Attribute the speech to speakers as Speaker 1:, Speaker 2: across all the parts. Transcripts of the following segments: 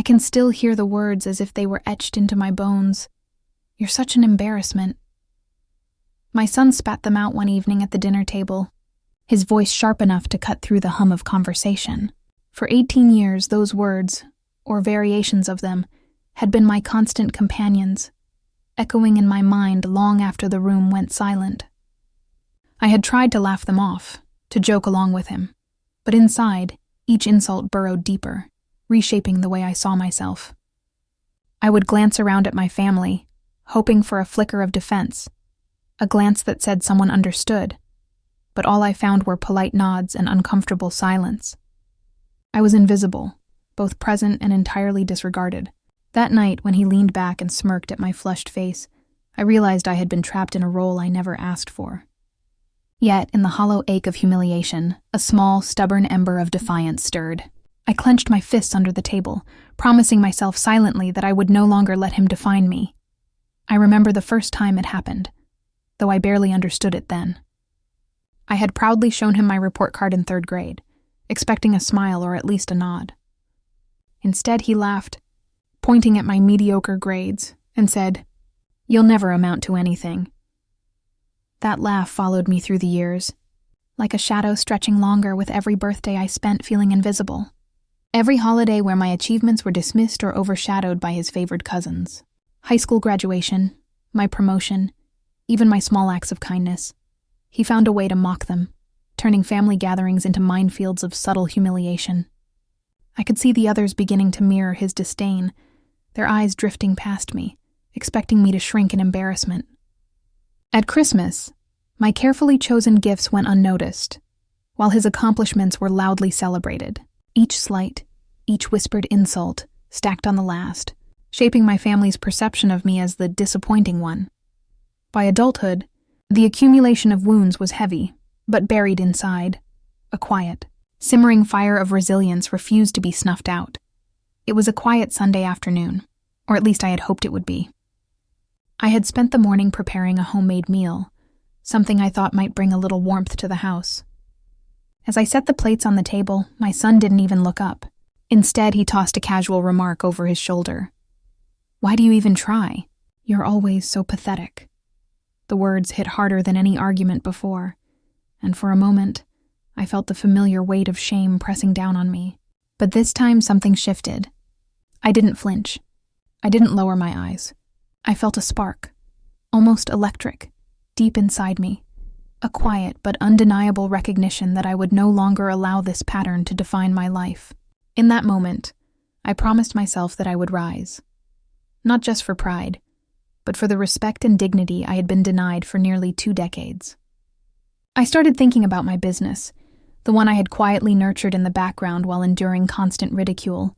Speaker 1: can still hear the words as if they were etched into my bones. "You're such an embarrassment." My son spat them out one evening at the dinner table, his voice sharp enough to cut through the hum of conversation. For 18 years, those words, or variations of them, had been my constant companions, echoing in my mind long after the room went silent. I had tried to laugh them off, to joke along with him, but inside, each insult burrowed deeper, reshaping the way I saw myself. I would glance around at my family, hoping for a flicker of defense, a glance that said someone understood, but all I found were polite nods and uncomfortable silence. I was invisible, both present and entirely disregarded. That night, when he leaned back and smirked at my flushed face, I realized I had been trapped in a role I never asked for. Yet, in the hollow ache of humiliation, a small, stubborn ember of defiance stirred. I clenched my fists under the table, promising myself silently that I would no longer let him define me. I remember the first time it happened, though I barely understood it then. I had proudly shown him my report card in 3rd grade, expecting a smile or at least a nod. Instead, he laughed, pointing at my mediocre grades, and said, "You'll never amount to anything." That laugh followed me through the years, like a shadow stretching longer with every birthday I spent feeling invisible. Every holiday where my achievements were dismissed or overshadowed by his favored cousins. High school graduation, my promotion, even my small acts of kindness. He found a way to mock them, turning family gatherings into minefields of subtle humiliation. I could see the others beginning to mirror his disdain, their eyes drifting past me, expecting me to shrink in embarrassment. At Christmas, my carefully chosen gifts went unnoticed, while his accomplishments were loudly celebrated. Each slight, each whispered insult, stacked on the last, shaping my family's perception of me as the disappointing one. By adulthood, the accumulation of wounds was heavy, but buried inside, a quiet, simmering fire of resilience refused to be snuffed out. It was a quiet Sunday afternoon, or at least I had hoped it would be. I had spent the morning preparing a homemade meal, something I thought might bring a little warmth to the house. As I set the plates on the table, my son didn't even look up. Instead, he tossed a casual remark over his shoulder. "Why do you even try? You're always so pathetic." The words hit harder than any argument before, and for a moment, I felt the familiar weight of shame pressing down on me. But this time something shifted. I didn't flinch. I didn't lower my eyes. I felt a spark, almost electric, deep inside me, a quiet but undeniable recognition that I would no longer allow this pattern to define my life. In that moment, I promised myself that I would rise. Not just for pride, but for the respect and dignity I had been denied for nearly 2 decades. I started thinking about my business, the one I had quietly nurtured in the background while enduring constant ridicule,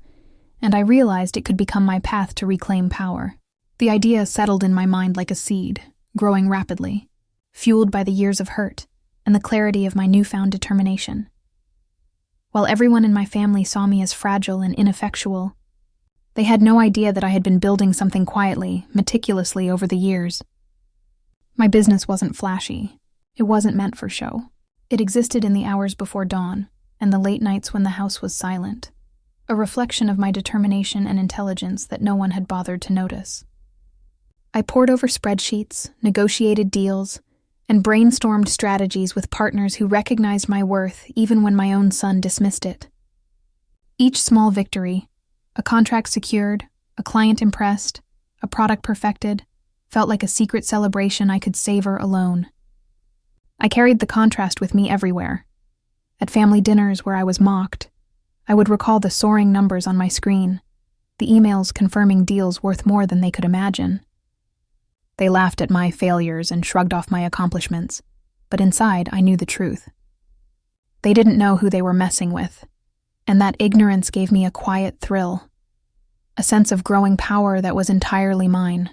Speaker 1: and I realized it could become my path to reclaim power. The idea settled in my mind like a seed, growing rapidly, fueled by the years of hurt and the clarity of my newfound determination. While everyone in my family saw me as fragile and ineffectual, they had no idea that I had been building something quietly, meticulously over the years. My business wasn't flashy. It wasn't meant for show. It existed in the hours before dawn and the late nights when the house was silent, a reflection of my determination and intelligence that no one had bothered to notice. I pored over spreadsheets, negotiated deals, and brainstormed strategies with partners who recognized my worth even when my own son dismissed it. Each small victory, a contract secured, a client impressed, a product perfected, felt like a secret celebration I could savor alone. I carried the contrast with me everywhere. At family dinners where I was mocked, I would recall the soaring numbers on my screen, the emails confirming deals worth more than they could imagine. They laughed at my failures and shrugged off my accomplishments, but inside I knew the truth. They didn't know who they were messing with, and that ignorance gave me a quiet thrill, a sense of growing power that was entirely mine.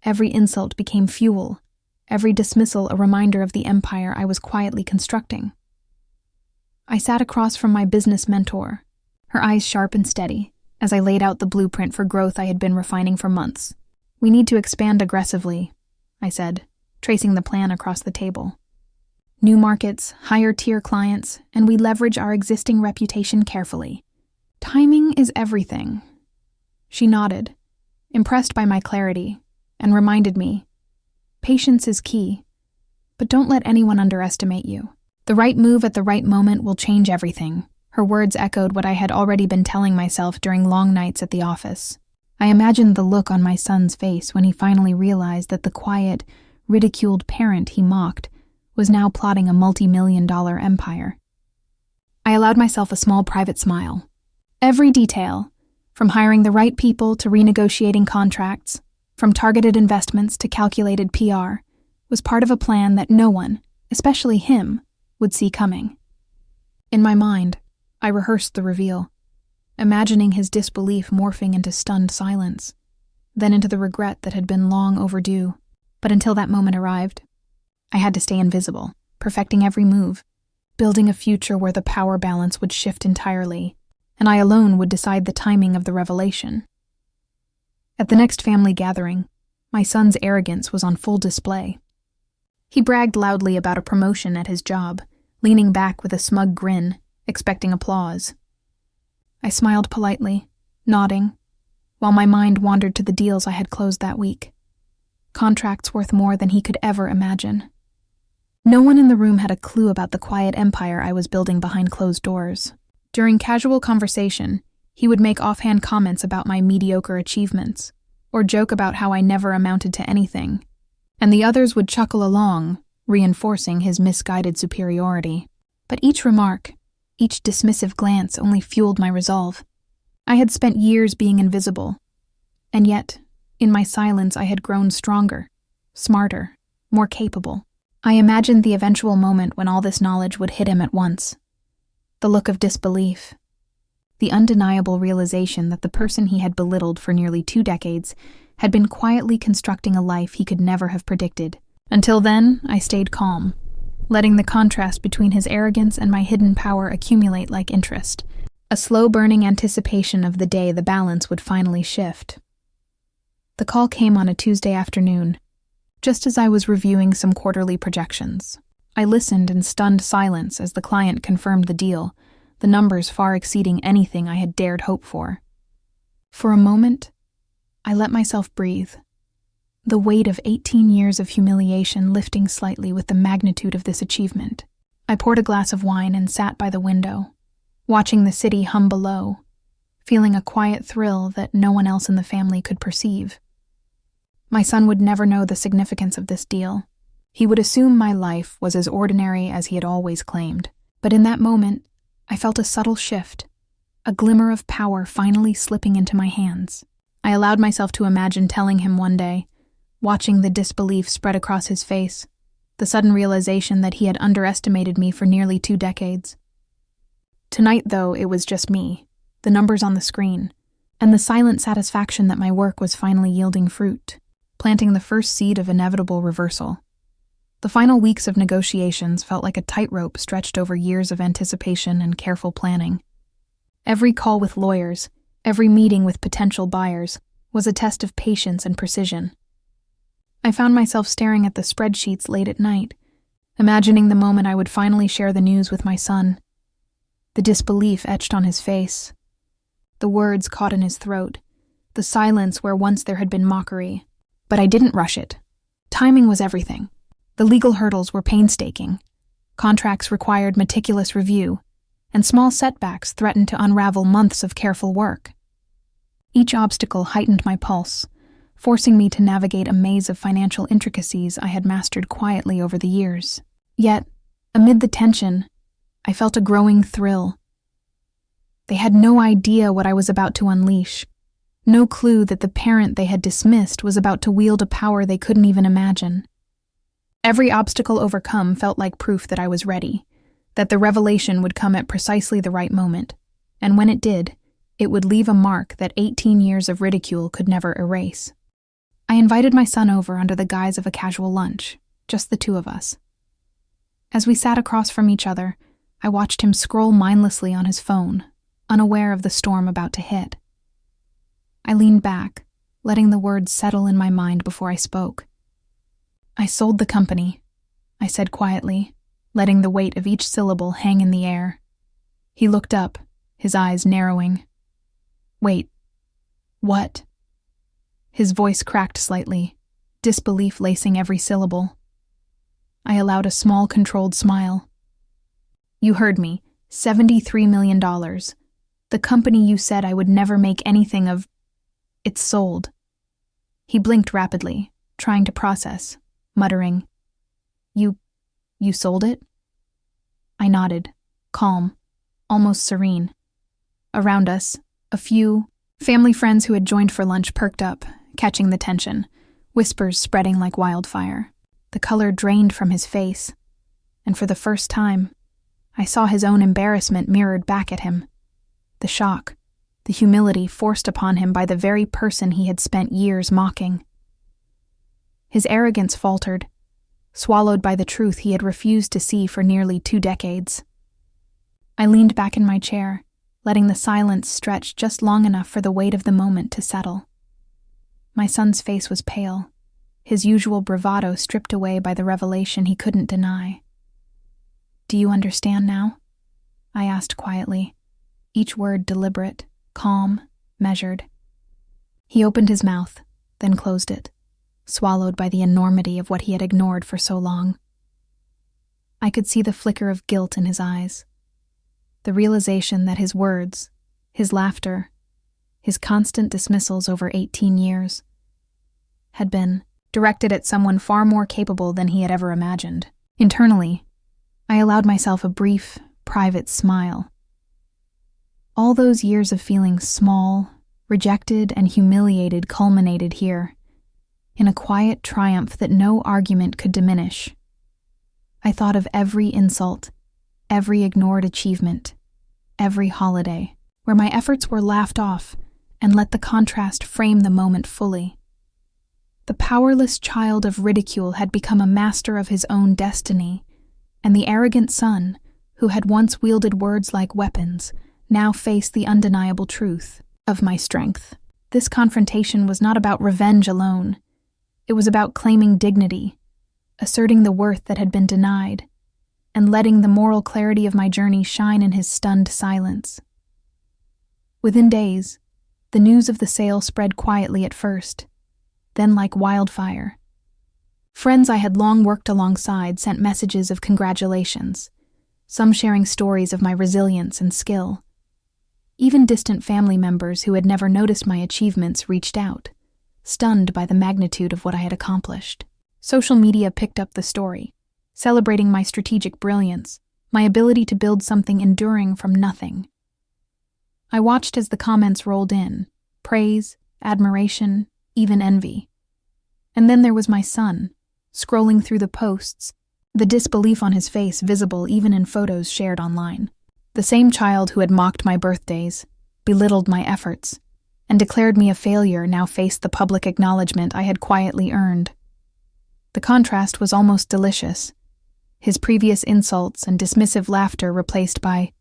Speaker 1: Every insult became fuel, every dismissal a reminder of the empire I was quietly constructing. I sat across from my business mentor, her eyes sharp and steady, as I laid out the blueprint for growth I had been refining for months. "We need to expand aggressively," I said, tracing the plan across the table. "New markets, higher-tier clients, and we leverage our existing reputation carefully. Timing is everything," She nodded, impressed by my clarity, and reminded me, patience is key, but don't let anyone underestimate you. The right move at the right moment will change everything. Her words echoed what I had already been telling myself during long nights at the office. I imagined the look on my son's face when he finally realized that the quiet, ridiculed parent he mocked was now plotting a multi-million-dollar empire. I allowed myself a small private smile. Every detail, from hiring the right people to renegotiating contracts, from targeted investments to calculated PR, was part of a plan that no one, especially him, would see coming. In my mind, I rehearsed the reveal, imagining his disbelief morphing into stunned silence, then into the regret that had been long overdue. But until that moment arrived, I had to stay invisible, perfecting every move, building a future where the power balance would shift entirely, and I alone would decide the timing of the revelation. At the next family gathering, my son's arrogance was on full display. He bragged loudly about a promotion at his job, leaning back with a smug grin, expecting applause. I smiled politely, nodding, while my mind wandered to the deals I had closed that week. Contracts worth more than he could ever imagine. No one in the room had a clue about the quiet empire I was building behind closed doors. During casual conversation, he would make offhand comments about my mediocre achievements, or joke about how I never amounted to anything, and the others would chuckle along, reinforcing his misguided superiority. But each remark, each dismissive glance only fueled my resolve. I had spent years being invisible, and yet, in my silence I had grown stronger, smarter, more capable. I imagined the eventual moment when all this knowledge would hit him at once. The look of disbelief, the undeniable realization that the person he had belittled for nearly 2 decades had been quietly constructing a life he could never have predicted. Until then, I stayed calm, letting the contrast between his arrogance and my hidden power accumulate like interest, a slow-burning anticipation of the day the balance would finally shift. The call came on a Tuesday afternoon, just as I was reviewing some quarterly projections. I listened in stunned silence as the client confirmed the deal, the numbers far exceeding anything I had dared hope for. For a moment, I let myself breathe, the weight of 18 years of humiliation lifting slightly with the magnitude of this achievement. I poured a glass of wine and sat by the window, watching the city hum below, feeling a quiet thrill that no one else in the family could perceive. My son would never know the significance of this deal. He would assume my life was as ordinary as he had always claimed. But in that moment, I felt a subtle shift, a glimmer of power finally slipping into my hands. I allowed myself to imagine telling him one day, watching the disbelief spread across his face, the sudden realization that he had underestimated me for nearly 2 decades. Tonight, though, it was just me, the numbers on the screen, and the silent satisfaction that my work was finally yielding fruit, planting the first seed of inevitable reversal. The final weeks of negotiations felt like a tightrope stretched over years of anticipation and careful planning. Every call with lawyers, every meeting with potential buyers, was a test of patience and precision. I found myself staring at the spreadsheets late at night, imagining the moment I would finally share the news with my son. The disbelief etched on his face, the words caught in his throat, the silence where once there had been mockery. But I didn't rush it. Timing was everything. The legal hurdles were painstaking. Contracts required meticulous review, and small setbacks threatened to unravel months of careful work. Each obstacle heightened my pulse, forcing me to navigate a maze of financial intricacies I had mastered quietly over the years. Yet, amid the tension, I felt a growing thrill. They had no idea what I was about to unleash, no clue that the parent they had dismissed was about to wield a power they couldn't even imagine. Every obstacle overcome felt like proof that I was ready, that the revelation would come at precisely the right moment, and when it did, it would leave a mark that 18 years of ridicule could never erase. I invited my son over under the guise of a casual lunch, just the 2 of us. As we sat across from each other, I watched him scroll mindlessly on his phone, unaware of the storm about to hit. I leaned back, letting the words settle in my mind before I spoke. "I sold the company," I said quietly, letting the weight of each syllable hang in the air. He looked up, his eyes narrowing. Wait, What? His voice cracked slightly, disbelief lacing every syllable. I allowed a small, controlled smile. You heard me. $73 million. The company you said I would never make anything of. It's sold. He blinked rapidly, trying to process, muttering, You sold it? I nodded, calm, almost serene. Around us, a few family friends who had joined for lunch perked up, catching the tension, whispers spreading like wildfire. The color drained from his face, and for the first time, I saw his own embarrassment mirrored back at him. The shock, the humility forced upon him by the very person he had spent years mocking. His arrogance faltered, swallowed by the truth he had refused to see for nearly 2 decades. I leaned back in my chair, letting the silence stretch just long enough for the weight of the moment to settle. My son's face was pale, his usual bravado stripped away by the revelation he couldn't deny. Do you understand now? I asked quietly, each word deliberate, calm, measured. He opened his mouth, then closed it, swallowed by the enormity of what he had ignored for so long. I could see the flicker of guilt in his eyes, the realization that his words, his laughter, his constant dismissals over 18 years, had been directed at someone far more capable than he had ever imagined. Internally, I allowed myself a brief, private smile. All those years of feeling small, rejected, and humiliated culminated here, in a quiet triumph that no argument could diminish. I thought of every insult, every ignored achievement, every holiday, where my efforts were laughed off, and let the contrast frame the moment fully. The powerless child of ridicule had become a master of his own destiny, and the arrogant son, who had once wielded words like weapons, now faced the undeniable truth of my strength. This confrontation was not about revenge alone. It was about claiming dignity, asserting the worth that had been denied, and letting the moral clarity of my journey shine in his stunned silence. Within days, the news of the sale spread quietly at first, then like wildfire. Friends I had long worked alongside sent messages of congratulations, some sharing stories of my resilience and skill. Even distant family members who had never noticed my achievements reached out, stunned by the magnitude of what I had accomplished. Social media picked up the story, celebrating my strategic brilliance, my ability to build something enduring from nothing. I watched as the comments rolled in, praise, admiration, even envy. And then there was my son, scrolling through the posts, the disbelief on his face visible even in photos shared online. The same child who had mocked my birthdays, belittled my efforts, and declared me a failure now faced the public acknowledgement I had quietly earned. The contrast was almost delicious, his previous insults and dismissive laughter replaced by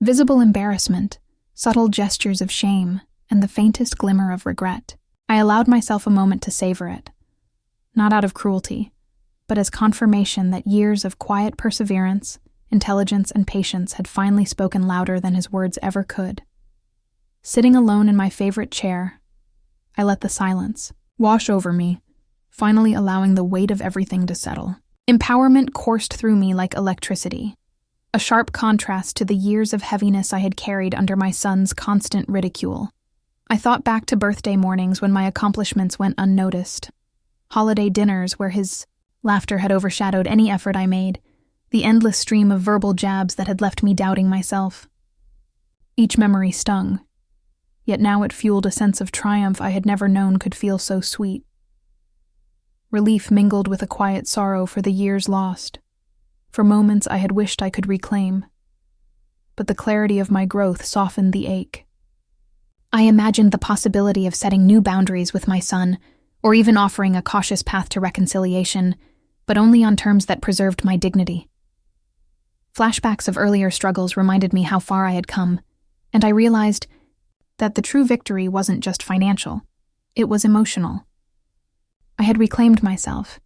Speaker 1: visible embarrassment, subtle gestures of shame, and the faintest glimmer of regret. I allowed myself a moment to savor it, not out of cruelty, but as confirmation that years of quiet perseverance, intelligence, and patience had finally spoken louder than his words ever could. Sitting alone in my favorite chair, I let the silence wash over me, finally allowing the weight of everything to settle. Empowerment coursed through me like electricity, a sharp contrast to the years of heaviness I had carried under my son's constant ridicule. I thought back to birthday mornings when my accomplishments went unnoticed, holiday dinners where his laughter had overshadowed any effort I made, the endless stream of verbal jabs that had left me doubting myself. Each memory stung, yet now it fueled a sense of triumph I had never known could feel so sweet. Relief mingled with a quiet sorrow for the years lost, for moments I had wished I could reclaim. But the clarity of my growth softened the ache. I imagined the possibility of setting new boundaries with my son, or even offering a cautious path to reconciliation, but only on terms that preserved my dignity. Flashbacks of earlier struggles reminded me how far I had come, and I realized that the true victory wasn't just financial, it was emotional. I had reclaimed myself,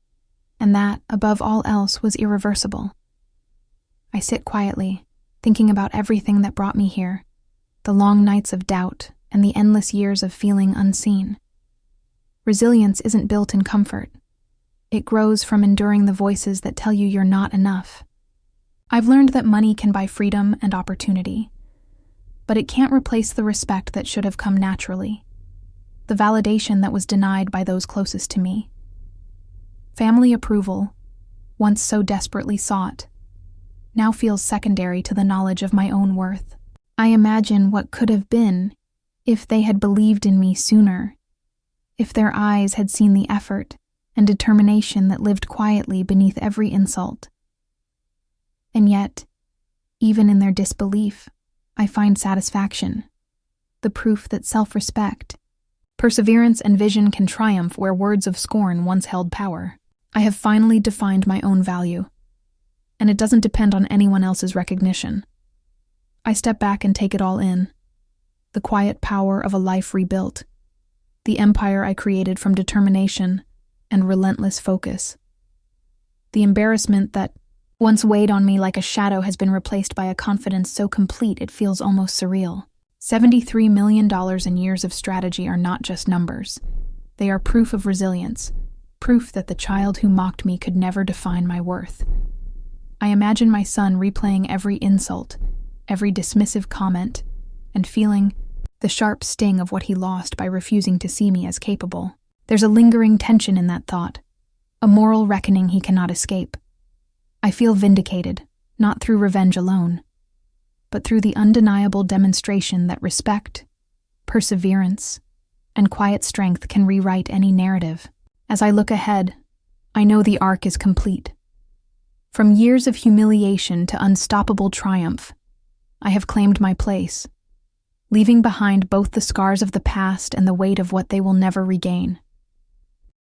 Speaker 1: and that, above all else, was irreversible. I sit quietly, thinking about everything that brought me here, the long nights of doubt, and the endless years of feeling unseen. Resilience isn't built in comfort. It grows from enduring the voices that tell you you're not enough. I've learned that money can buy freedom and opportunity, but it can't replace the respect that should have come naturally, the validation that was denied by those closest to me. Family approval, once so desperately sought, now feels secondary to the knowledge of my own worth. I imagine what could have been if they had believed in me sooner, if their eyes had seen the effort and determination that lived quietly beneath every insult. And yet, even in their disbelief, I find satisfaction, the proof that self-respect, perseverance, and vision can triumph where words of scorn once held power. I have finally defined my own value, and it doesn't depend on anyone else's recognition. I step back and take it all in, the quiet power of a life rebuilt, the empire I created from determination and relentless focus. The embarrassment that once weighed on me like a shadow has been replaced by a confidence so complete it feels almost surreal. $73 million in years of strategy are not just numbers. They are proof of resilience, proof that the child who mocked me could never define my worth. I imagine my son replaying every insult, every dismissive comment, and feeling the sharp sting of what he lost by refusing to see me as capable. There's a lingering tension in that thought, a moral reckoning he cannot escape. I feel vindicated, not through revenge alone, but through the undeniable demonstration that respect, perseverance, and quiet strength can rewrite any narrative. As I look ahead, I know the arc is complete. From years of humiliation to unstoppable triumph, I have claimed my place, leaving behind both the scars of the past and the weight of what they will never regain.